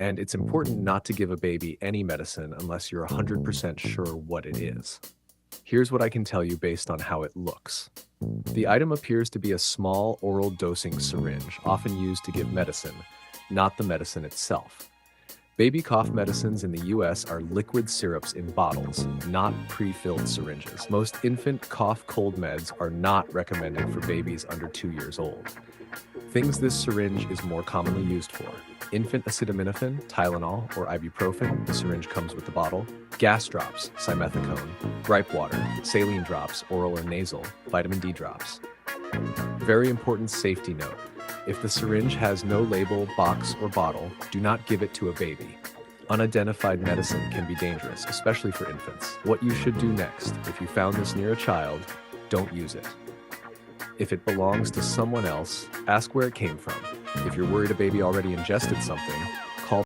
And it's important not to give a baby any medicine unless you're 100% sure what it is. Here's what I can tell you based on how it looks. The item appears to be a small oral dosing syringe, often used to give medicine, not the medicine itself. Baby cough medicines in the US are liquid syrups in bottles, not pre-filled syringes. Most infant cough cold meds are not recommended for babies under 2 years old. Things this syringe is more commonly used for: infant acetaminophen, Tylenol, or ibuprofen, the syringe comes with the bottle; gas drops, simethicone; gripe water, saline drops, oral or nasal; vitamin D drops. Very important safety note: if the syringe has no label, box, or bottle, do not give it to a baby. Unidentified medicine can be dangerous, especially for infants. What you should do next: if you found this near a child, don't use it. If it belongs to someone else, ask where it came from. If you're worried a baby already ingested something,